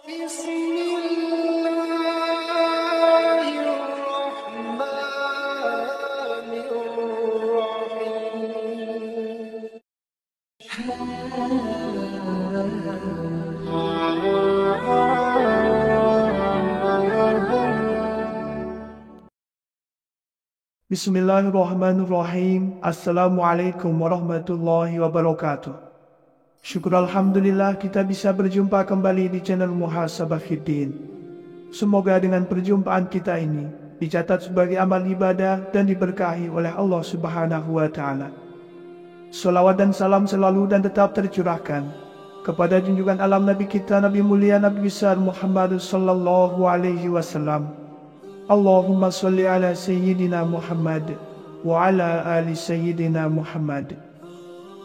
Bismillahirrahmanirrahim. Bismillahirrahmanirrahim. Assalamualaikum warahmatullahi wabarakatuh. Syukur Alhamdulillah kita bisa berjumpa kembali di channel Muhasabah Fiddin. Semoga dengan perjumpaan kita ini dicatat sebagai amal ibadah dan diberkahi oleh Allah Subhanahu wa Ta'ala. Salawat dan salam selalu dan tetap tercurahkan kepada junjungan alam Nabi kita, Nabi mulia Nabi besar Muhammad sallallahu alaihi wasallam. Allahumma salli ala Sayyidina Muhammad wa ala ali Sayyidina Muhammad.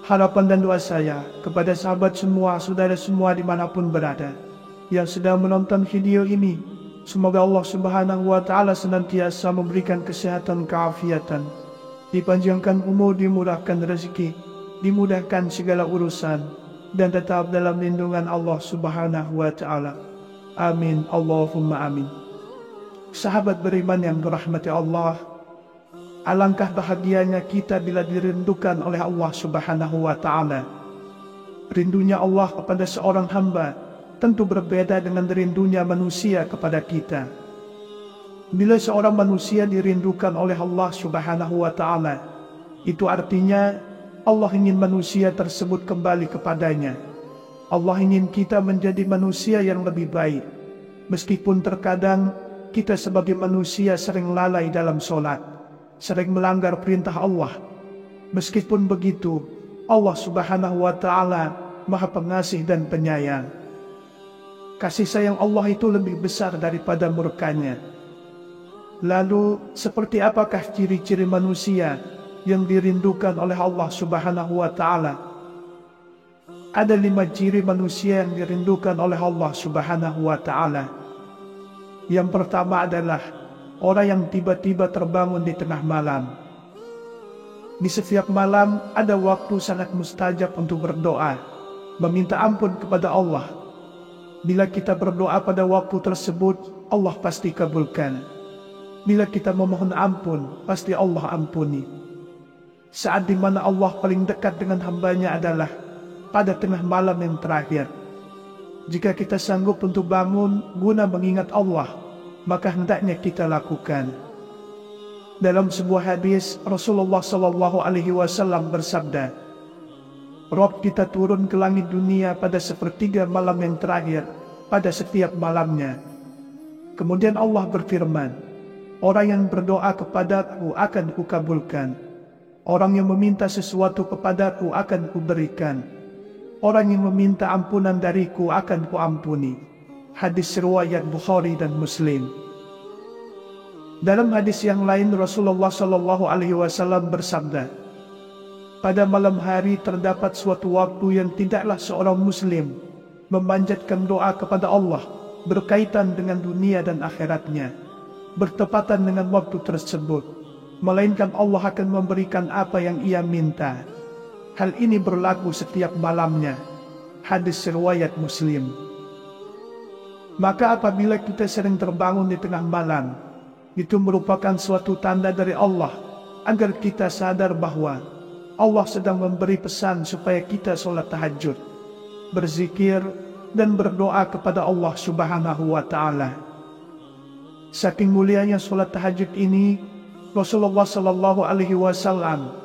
Harapan dan doa saya kepada sahabat semua, saudara semua dimanapun berada yang sedang menonton video ini, semoga Allah Subhanahu wa Ta'ala senantiasa memberikan kesehatan, keafiatan, dipanjangkan umur, dimurahkan rezeki, dimudahkan segala urusan, dan tetap dalam lindungan Allah Subhanahu wa Ta'ala. Amin, Allahumma amin. Sahabat beriman yang dirahmati Allah, alangkah bahagianya kita bila dirindukan oleh Allah Subhanahu wa Ta'ala. Rindunya Allah kepada seorang hamba tentu berbeda dengan rindunya manusia kepada kita. Bila seorang manusia dirindukan oleh Allah Subhanahu wa Ta'ala, itu artinya Allah ingin manusia tersebut kembali kepadanya. Allah ingin kita menjadi manusia yang lebih baik. Meskipun terkadang kita sebagai manusia sering lalai dalam sholat, sering melanggar perintah Allah. Meskipun begitu, Allah Subhanahu wa Ta'ala Maha Pengasih dan Penyayang. Kasih sayang Allah itu lebih besar daripada murkanya. Lalu, seperti apakah ciri-ciri manusia yang dirindukan oleh Allah Subhanahu wa Ta'ala? Ada 5 ciri manusia yang dirindukan oleh Allah Subhanahu wa Ta'ala. Yang pertama adalah orang yang tiba-tiba terbangun di tengah malam. Di setiap malam ada waktu sangat mustajab untuk berdoa, meminta ampun kepada Allah. Bila kita berdoa pada waktu tersebut, Allah pasti kabulkan. Bila kita memohon ampun, pasti Allah ampuni. Saat dimana Allah paling dekat dengan hambanya adalah pada tengah malam yang terakhir. Jika kita sanggup untuk bangun guna mengingat Allah, maka hendaknya kita lakukan. Dalam sebuah hadis, Rasulullah sallallahu alaihi wasallam bersabda, Rabb kita turun ke langit dunia pada sepertiga malam yang terakhir pada setiap malamnya. Kemudian Allah berfirman, orang yang berdoa kepadaku akan kukabulkan. Orang yang meminta sesuatu kepadaku akan kuberikan. Orang yang meminta ampunan dariku akan kuampuni. Hadis riwayat Bukhari dan Muslim. Dalam hadis yang lain Rasulullah sallallahu alaihi wasallam bersabda, pada malam hari terdapat suatu waktu yang tidaklah seorang muslim memanjatkan doa kepada Allah berkaitan dengan dunia dan akhiratnya bertepatan dengan waktu tersebut, melainkan Allah akan memberikan apa yang ia minta. Hal ini berlaku setiap malamnya. Hadis riwayat Muslim. Maka apabila kita sering terbangun di tengah malam, itu merupakan suatu tanda dari Allah agar kita sadar bahwa Allah sedang memberi pesan supaya kita sholat tahajud, berzikir, dan berdoa kepada Allah Subhanahu wa Ta'ala. Saking mulianya sholat tahajud ini, Rasulullah sallallahu alaihi wasallam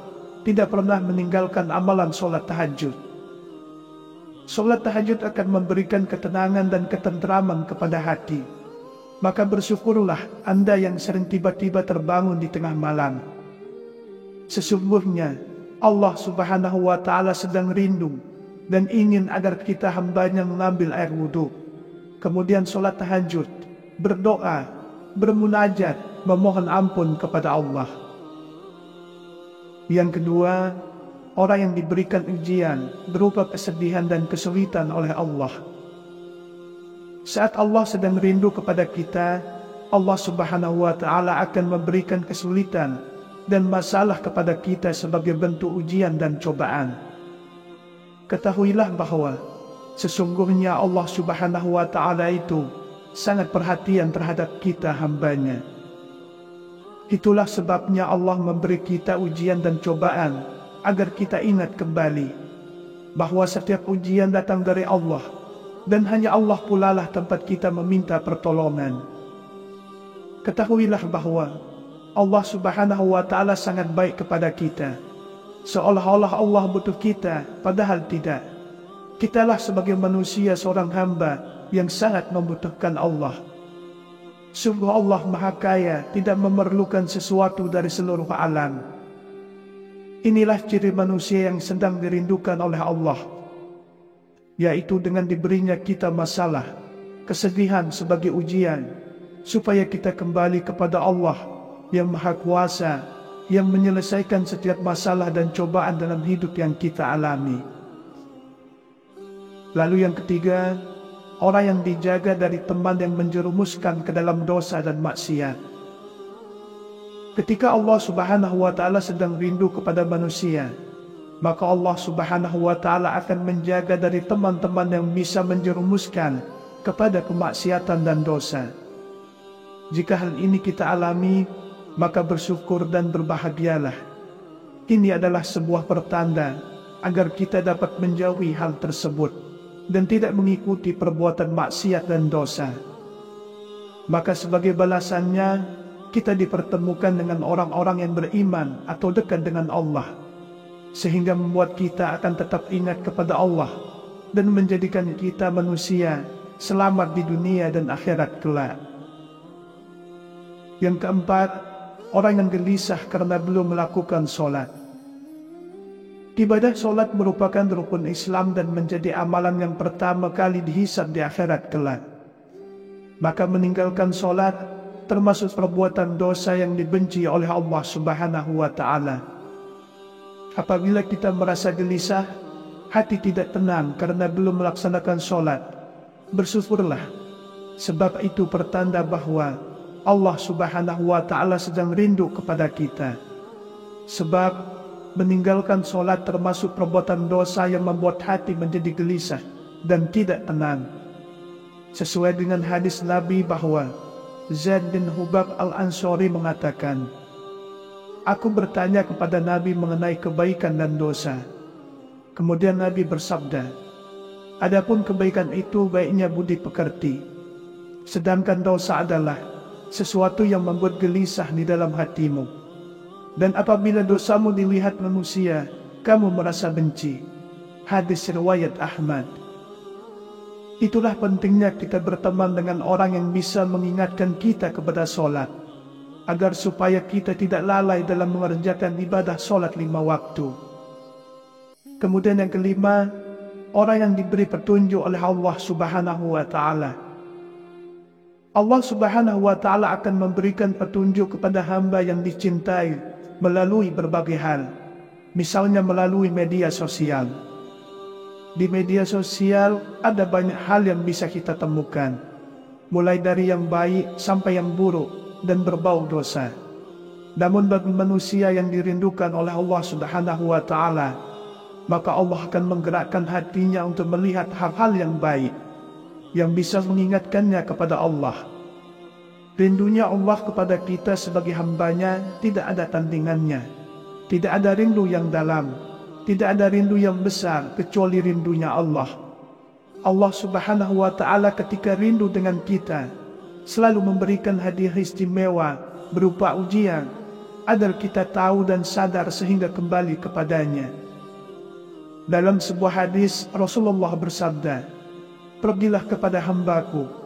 tidak pernah meninggalkan amalan sholat tahajud. Sholat tahajud akan memberikan ketenangan dan ketentraman kepada hati. Maka bersyukurlah Anda yang sering tiba-tiba terbangun di tengah malam. Sesungguhnya Allah Subhanahu wa Ta'ala sedang rindu dan ingin agar kita hambanya mengambil air wudhu, kemudian sholat tahajud, berdoa, bermunajat, memohon ampun kepada Allah. Yang kedua, orang yang diberikan ujian berupa kesedihan dan kesulitan oleh Allah. Saat Allah sedang rindu kepada kita, Allah Subhanahu wa Ta'ala akan memberikan kesulitan dan masalah kepada kita sebagai bentuk ujian dan cobaan. Ketahuilah bahwa Sesungguhnya Allah Subhanahu wa Ta'ala itu sangat perhatian terhadap kita hambanya. Itulah sebabnya Allah memberi kita ujian dan cobaan agar kita ingat kembali bahwa setiap ujian datang dari Allah, dan hanya Allah pula lah tempat kita meminta pertolongan. Ketahuilah bahwa Allah Subhanahu wa Ta'ala sangat baik kepada kita, seolah-olah Allah butuh kita, padahal tidak. Kitalah sebagai manusia seorang hamba yang sangat membutuhkan Allah. Sungguh Allah Maha Kaya, tidak memerlukan sesuatu dari seluruh alam. Inilah ciri manusia yang sedang dirindukan oleh Allah, yaitu dengan diberinya kita masalah, kesedihan sebagai ujian, supaya kita kembali kepada Allah yang Maha Kuasa, yang menyelesaikan setiap masalah dan cobaan dalam hidup yang kita alami. Lalu yang ketiga, orang yang dijaga dari teman yang menjerumuskan ke dalam dosa dan maksiat. Ketika Allah Subhanahu wa Ta'ala sedang rindu kepada manusia, maka Allah Subhanahu wa Ta'ala akan menjaga dari teman-teman yang bisa menjerumuskan kepada kemaksiatan dan dosa. Jika hal ini kita alami, maka bersyukur dan berbahagialah. Ini adalah sebuah pertanda agar kita dapat menjauhi hal tersebut dan tidak mengikuti perbuatan maksiat dan dosa. Maka sebagai balasannya, kita dipertemukan dengan orang-orang yang beriman atau dekat dengan Allah, sehingga membuat kita akan tetap ingat kepada Allah dan menjadikan kita manusia selamat di dunia dan akhirat kelak. Yang keempat, orang yang gelisah karena belum melakukan sholat. Ibadah sholat merupakan rukun Islam dan menjadi amalan yang pertama kali dihisab di akhirat kelak. Maka meninggalkan sholat termasuk perbuatan dosa yang dibenci oleh Allah Subhanahu wa Ta'ala. Apabila kita merasa gelisah, hati tidak tenang karena belum melaksanakan sholat, bersyukurlah, sebab itu pertanda bahwa Allah Subhanahu wa Ta'ala sedang rindu kepada kita. Sebab meninggalkan sholat termasuk perbuatan dosa yang membuat hati menjadi gelisah dan tidak tenang. Sesuai dengan hadis Nabi bahwa Zaid bin Hubab al-Ansori mengatakan, "Aku bertanya kepada Nabi mengenai kebaikan dan dosa. Kemudian Nabi bersabda, adapun kebaikan itu baiknya budi pekerti, sedangkan dosa adalah sesuatu yang membuat gelisah di dalam hatimu. Dan apabila dosamu dilihat manusia, kamu merasa benci." Hadis riwayat Ahmad. Itulah pentingnya kita berteman dengan orang yang bisa mengingatkan kita kepada sholat, agar supaya kita tidak lalai dalam mengerjakan ibadah sholat 5 waktu. Kemudian yang kelima, orang yang diberi petunjuk oleh Allah Subhanahu wa Ta'ala. Allah Subhanahu wa Ta'ala akan memberikan petunjuk kepada hamba yang dicintai melalui berbagai hal, misalnya melalui media sosial. Di media sosial ada banyak hal yang bisa kita temukan, mulai dari yang baik sampai yang buruk dan berbau dosa. Namun bagi manusia yang dirindukan oleh Allah Subhanahu wa Ta'ala, maka Allah akan menggerakkan hatinya untuk melihat hal-hal yang baik, yang bisa mengingatkannya kepada Allah. Rindunya Allah kepada kita sebagai hambanya tidak ada tandingannya. Tidak ada rindu yang dalam, tidak ada rindu yang besar kecuali rindunya Allah. Allah Subhanahu wa Ta'ala ketika rindu dengan kita selalu memberikan hadiah istimewa berupa ujian agar kita tahu dan sadar sehingga kembali kepadanya. Dalam sebuah hadis Rasulullah bersabda, "Pergilah kepada hambaku,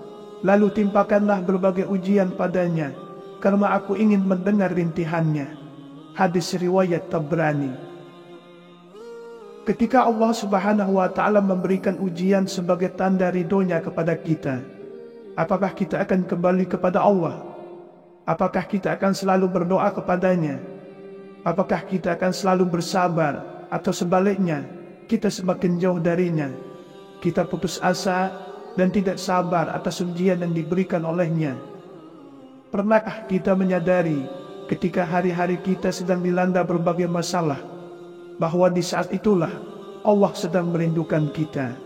lalu timpakanlah berbagai ujian padanya, karena aku ingin mendengar rintihannya." Hadis riwayat Tabrani. Ketika Allah Subhanahu wa Ta'ala memberikan ujian sebagai tanda ridhonya kepada kita, apakah kita akan kembali kepada Allah? Apakah kita akan selalu berdoa kepadanya? Apakah kita akan selalu bersabar? Atau sebaliknya, kita semakin jauh darinya, kita putus asa dan tidak sabar atas ujian yang diberikan olehnya? Pernahkah kita menyadari ketika hari-hari kita sedang dilanda berbagai masalah, bahwa di saat itulah Allah sedang merindukan kita?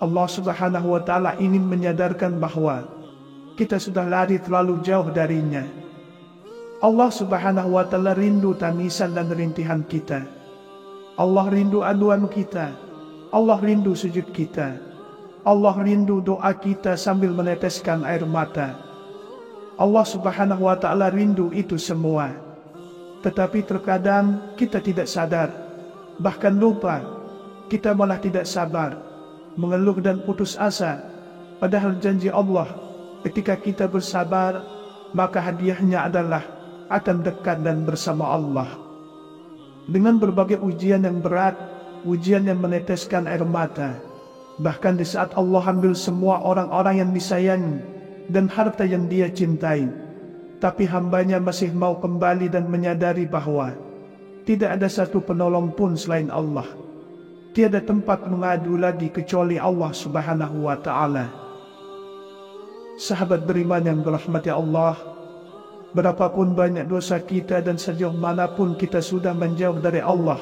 Allah Subhanahu wa Ta'ala ingin menyadarkan bahwa kita sudah lari terlalu jauh darinya. Allah Subhanahu wa Ta'ala rindu tangisan dan rintihan kita. Allah rindu aduan kita. Allah rindu sujud kita. Allah rindu doa kita sambil meneteskan air mata. Allah Subhanahu wa Ta'ala rindu itu semua. Tetapi terkadang kita tidak sadar, bahkan lupa. Kita malah tidak sabar, mengeluh dan putus asa. Padahal janji Allah, ketika kita bersabar, maka hadiahnya adalah akan dekat dan bersama Allah. Dengan berbagai ujian yang berat, ujian yang meneteskan air mata, bahkan di saat Allah ambil semua orang-orang yang disayangi dan harta yang Dia cintai, tapi hambanya masih mau kembali dan menyadari bahwa tidak ada satu penolong pun selain Allah. Tiada tempat mengadu lagi kecuali Allah Subhanahu wa Ta'ala. Sahabat beriman yang dirahmati Allah, berapapun banyak dosa kita dan sejauh manapun kita sudah menjauh dari Allah,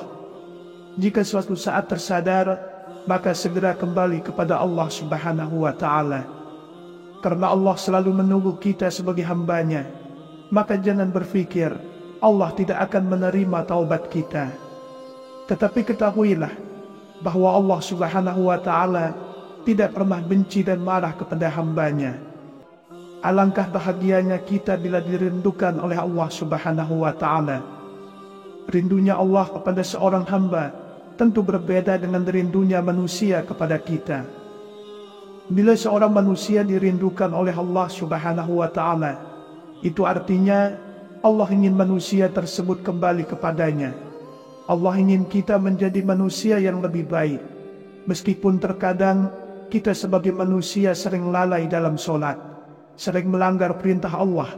jika suatu saat tersadar, maka segera kembali kepada Allah Subhanahu wa Ta'ala. Karena Allah selalu menunggu kita sebagai hambanya, maka jangan berpikir Allah tidak akan menerima taubat kita. Tetapi ketahuilah bahwa Allah Subhanahu wa Ta'ala tidak pernah benci dan marah kepada hambanya. Alangkah bahagianya kita bila dirindukan oleh Allah Subhanahu wa Ta'ala. Rindunya Allah kepada seorang hamba tentu berbeda dengan rindunya manusia kepada kita. Bila seorang manusia dirindukan oleh Allah Subhanahu wa Ta'ala, itu artinya Allah ingin manusia tersebut kembali kepadanya. Allah ingin kita menjadi manusia yang lebih baik. Meskipun terkadang kita sebagai manusia sering lalai dalam sholat, sering melanggar perintah Allah.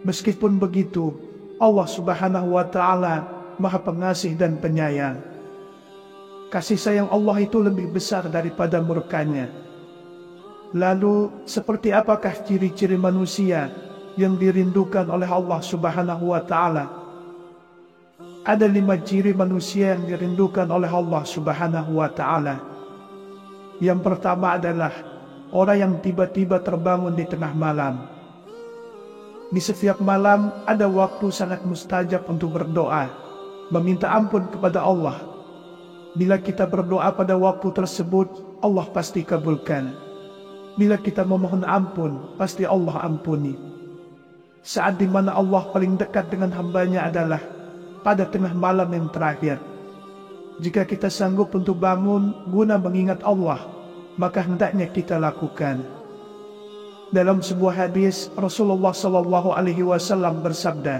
Meskipun begitu, Allah Subhanahu wa Ta'ala Maha Pengasih dan Penyayang. Kasih sayang Allah itu lebih besar daripada murkanya. Lalu, seperti apakah ciri-ciri manusia yang dirindukan oleh Allah Subhanahu wa Ta'ala? Ada 5 ciri manusia yang dirindukan oleh Allah Subhanahu wa Ta'ala. Yang pertama adalah orang yang tiba-tiba terbangun di tengah malam. Di setiap malam ada waktu sangat mustajab untuk berdoa, meminta ampun kepada Allah. Bila kita berdoa pada waktu tersebut, Allah pasti kabulkan. Bila kita memohon ampun, pasti Allah ampuni. Saat di mana Allah paling dekat dengan hambanya adalah pada tengah malam yang terakhir. Jika kita sanggup untuk bangun guna mengingat Allah, maka hendaknya kita lakukan. Dalam sebuah hadis, Rasulullah SAW bersabda,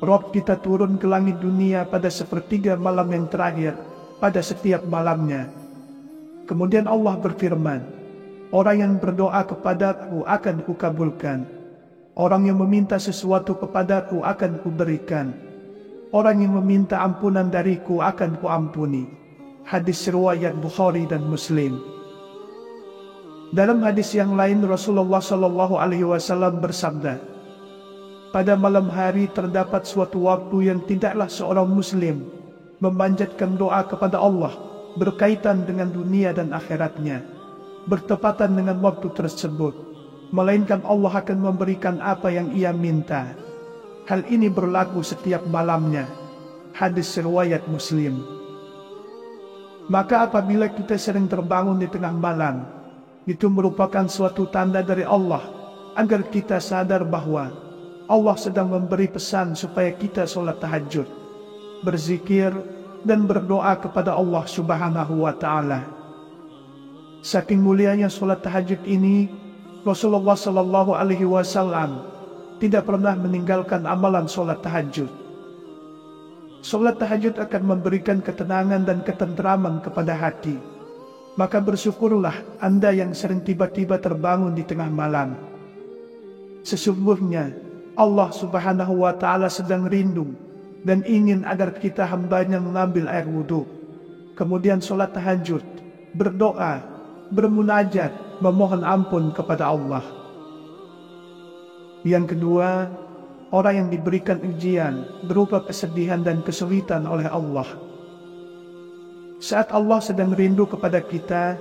Rob kita turun ke langit dunia pada sepertiga malam yang terakhir, pada setiap malamnya. Kemudian Allah berfirman, orang yang berdoa kepadaku akan kukabulkan. Orang yang meminta sesuatu kepadaku akan kuberikan. Orang yang meminta ampunan dariku akan kuampuni. Hadis riwayat Bukhari dan Muslim. Dalam hadis yang lain Rasulullah SAW bersabda, pada malam hari terdapat suatu waktu yang tidaklah seorang Muslim memanjatkan doa kepada Allah berkaitan dengan dunia dan akhiratnya, bertepatan dengan waktu tersebut, melainkan Allah akan memberikan apa yang ia minta. Hal ini berlaku setiap malamnya. Hadis riwayat Muslim. Maka apabila kita sering terbangun di tengah malam, itu merupakan suatu tanda dari Allah agar kita sadar bahwa Allah sedang memberi pesan supaya kita sholat tahajud, berzikir, dan berdoa kepada Allah Subhanahu wa Ta'ala. Saking mulianya sholat tahajud ini, Rasulullah SAW tidak pernah meninggalkan amalan sholat tahajud. Sholat tahajud akan memberikan ketenangan dan ketentraman kepada hati. Maka bersyukurlah Anda yang sering tiba-tiba terbangun di tengah malam. Sesungguhnya Allah Subhanahu wa Ta'ala sedang rindu dan ingin agar kita hambanya mengambil air wudhu, kemudian sholat tahajud, berdoa, bermunajat, memohon ampun kepada Allah. Yang kedua, orang yang diberikan ujian berupa kesedihan dan kesulitan oleh Allah. Saat Allah sedang rindu kepada kita,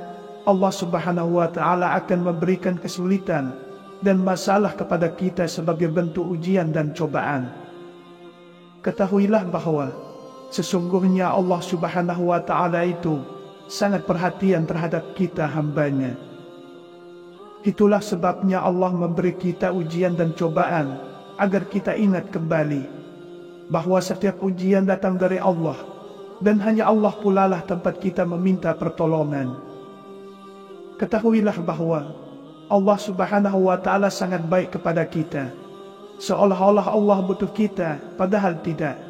Allah Subhanahu wa Ta'ala akan memberikan kesulitan dan masalah kepada kita sebagai bentuk ujian dan cobaan. Ketahuilah bahwa sesungguhnya Allah Subhanahu wa Ta'ala itu sangat perhatian terhadap kita hambanya. Itulah sebabnya Allah memberi kita ujian dan cobaan agar kita ingat kembali bahwa setiap ujian datang dari Allah dan hanya Allah pula lah tempat kita meminta pertolongan. Ketahuilah bahwa Allah Subhanahu wa Ta'ala sangat baik kepada kita, seolah-olah Allah butuh kita, padahal tidak.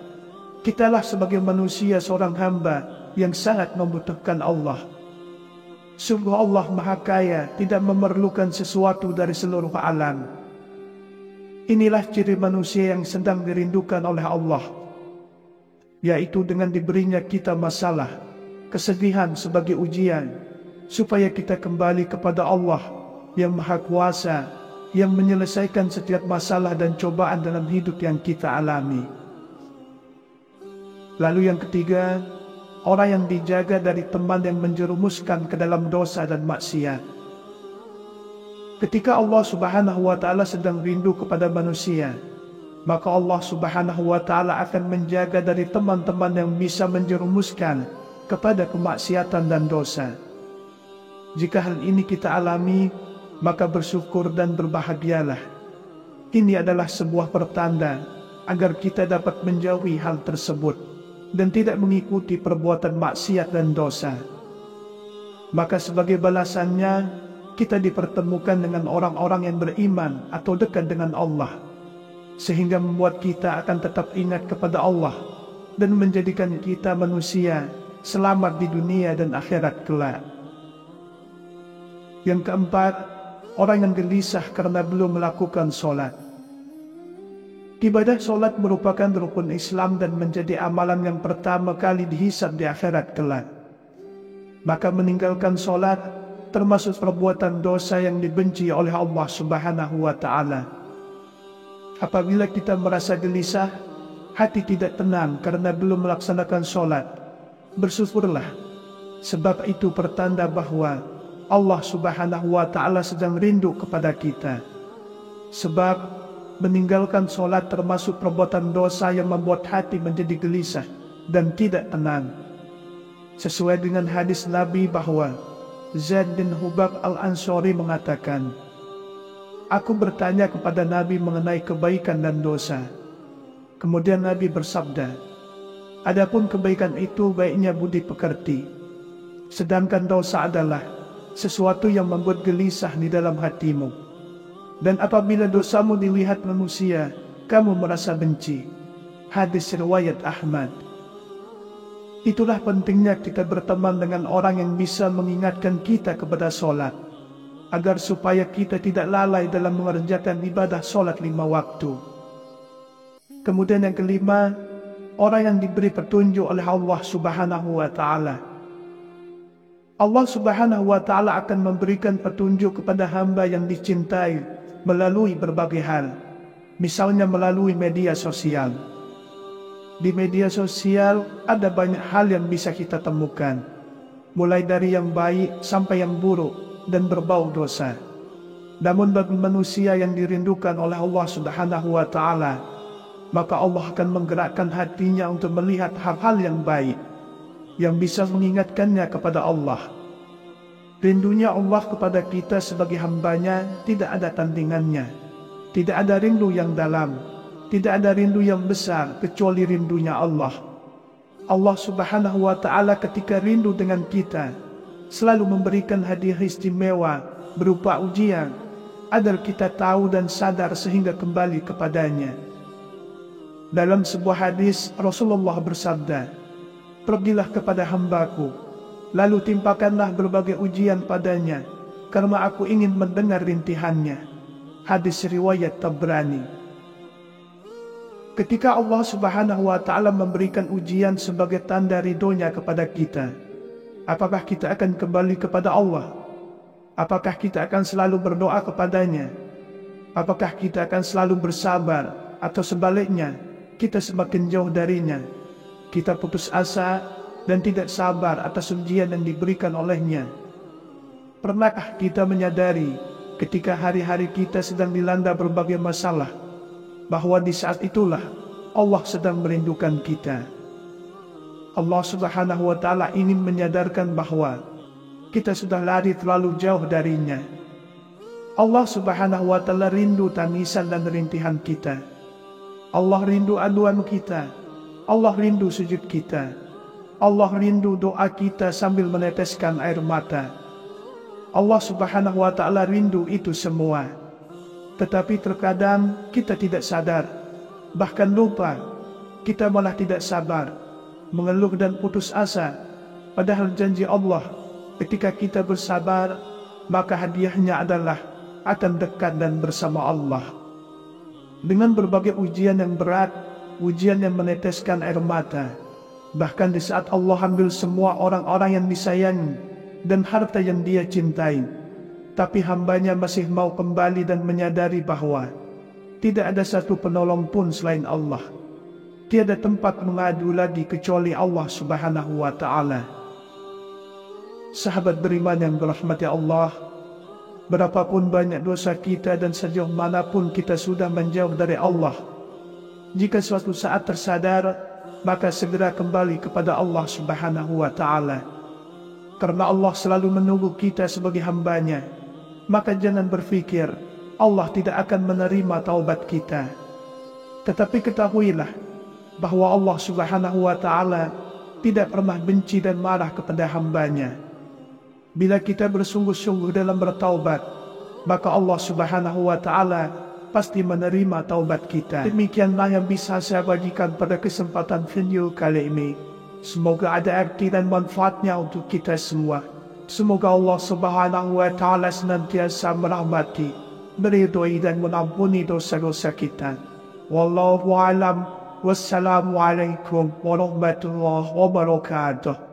Kitalah sebagai manusia seorang hamba yang sangat membutuhkan Allah. Sungguh Allah Maha Kaya, tidak memerlukan sesuatu dari seluruh alam. Inilah ciri manusia yang sedang dirindukan oleh Allah, yaitu dengan diberinya kita masalah, kesedihan sebagai ujian, supaya kita kembali kepada Allah yang Maha Kuasa, yang menyelesaikan setiap masalah dan cobaan dalam hidup yang kita alami. Lalu yang ketiga, orang yang dijaga dari teman yang menjerumuskan ke dalam dosa dan maksiat. Ketika Allah Subhanahu wa Ta'ala sedang rindu kepada manusia, maka Allah Subhanahu wa Ta'ala akan menjaga dari teman-teman yang bisa menjerumuskan kepada kemaksiatan dan dosa. Jika hal ini kita alami, maka bersyukur dan berbahagialah. Ini adalah sebuah pertanda agar kita dapat menjauhi hal tersebut dan tidak mengikuti perbuatan maksiat dan dosa. Maka sebagai balasannya, kita dipertemukan dengan orang-orang yang beriman atau dekat dengan Allah, sehingga membuat kita akan tetap ingat kepada Allah dan menjadikan kita manusia selamat di dunia dan akhirat kelak. Yang keempat, orang yang gelisah karena belum melakukan sholat. Ibadah sholat merupakan rukun Islam dan menjadi amalan yang pertama kali dihisab di akhirat kelak. Maka meninggalkan sholat termasuk perbuatan dosa yang dibenci oleh Allah Subhanahu wa Ta'ala. Apabila kita merasa gelisah, hati tidak tenang karena belum melaksanakan sholat, bersyukurlah, sebab itu pertanda bahwa Allah Subhanahu wa Ta'ala sedang rindu kepada kita. Sebab meninggalkan sholat termasuk perbuatan dosa yang membuat hati menjadi gelisah dan tidak tenang. Sesuai dengan hadis Nabi bahwa Zaid bin Hubab al-Ansari mengatakan, "Aku bertanya kepada Nabi mengenai kebaikan dan dosa. Kemudian Nabi bersabda, adapun kebaikan itu baiknya budi pekerti, sedangkan dosa adalah sesuatu yang membuat gelisah di dalam hatimu. Dan apabila dosamu dilihat manusia, kamu merasa benci." Hadis riwayat Ahmad. Itulah pentingnya kita berteman dengan orang yang bisa mengingatkan kita kepada sholat, agar supaya kita tidak lalai dalam mengerjakan ibadah sholat 5 waktu. Kemudian yang kelima, orang yang diberi petunjuk oleh Allah Subhanahu wa Ta'ala. Allah Subhanahu wa Ta'ala akan memberikan petunjuk kepada hamba yang dicintai melalui berbagai hal, misalnya melalui media sosial. Di media sosial ada banyak hal yang bisa kita temukan, mulai dari yang baik sampai yang buruk dan berbau dosa. Namun bagi manusia yang dirindukan oleh Allah Subhanahu wa Ta'ala, maka Allah akan menggerakkan hatinya untuk melihat hal-hal yang baik, yang bisa mengingatkannya kepada Allah. Rindunya Allah kepada kita sebagai hambanya tidak ada tandingannya. Tidak ada rindu yang dalam, tidak ada rindu yang besar kecuali rindunya Allah. Allah Subhanahu wa Ta'ala ketika rindu dengan kita selalu memberikan hadiah istimewa berupa ujian agar kita tahu dan sadar sehingga kembali kepadanya. Dalam sebuah hadis Rasulullah bersabda, "Pergilah kepada hambaku, lalu timpakanlah berbagai ujian padanya, karena aku ingin mendengar rintihannya." Hadis riwayat Tabrani. Ketika Allah Subhanahu wa Ta'ala memberikan ujian sebagai tanda ridhonya kepada kita, apakah kita akan kembali kepada Allah? Apakah kita akan selalu berdoa kepadanya? Apakah kita akan selalu bersabar? Atau sebaliknya, kita semakin jauh darinya, kita putus asa dan tidak sabar atas ujian yang diberikan olehnya? Pernahkah kita menyadari ketika hari-hari kita sedang dilanda berbagai masalah, bahwa di saat itulah Allah sedang merindukan kita? Allah Subhanahu wa Ta'ala ingin menyadarkan bahwa kita sudah lari terlalu jauh darinya. Allah Subhanahu wa Ta'ala rindu tangisan dan rintihan kita. Allah rindu aduan kita. Allah rindu sujud kita. Allah rindu doa kita sambil meneteskan air mata. Allah Subhanahu wa Ta'ala rindu itu semua. Tetapi terkadang kita tidak sadar, bahkan lupa. Kita malah tidak sabar, mengeluh dan putus asa. Padahal janji Allah, ketika kita bersabar, maka hadiahnya adalah akan dekat dan bersama Allah. Dengan berbagai ujian yang berat, ujian yang meneteskan air mata, bahkan di saat Allah ambil semua orang-orang yang disayangi dan harta yang dia cintai, tapi hambanya masih mau kembali dan menyadari bahwa tidak ada satu penolong pun selain Allah. Tiada tempat mengadu lagi kecuali Allah Subhanahu wa Ta'ala. Sahabat beriman yang dirahmati Allah, berapapun banyak dosa kita dan sejauh manapun kita sudah menjauh dari Allah, jika suatu saat tersadar, maka segera kembali kepada Allah Subhanahu wa Ta'ala. Karena Allah selalu menunggu kita sebagai hambanya, maka jangan berpikir Allah tidak akan menerima taubat kita. Tetapi ketahuilah bahwa Allah Subhanahu wa Ta'ala tidak pernah benci dan marah kepada hambanya. Bila kita bersungguh-sungguh dalam bertaubat, maka Allah Subhanahu wa Ta'ala pasti menerima taubat kita. Demikianlah yang bisa saya bagikan pada kesempatan video kali ini. Semoga ada arti dan manfaatnya untuk kita semua. Semoga Allah Subhanahu wa Ta'ala senantiasa merahmati, meridhoi dan mengampuni dosa-dosa kita. Wallahu a'lam. Wassalamualaikum warahmatullahi wabarakatuh.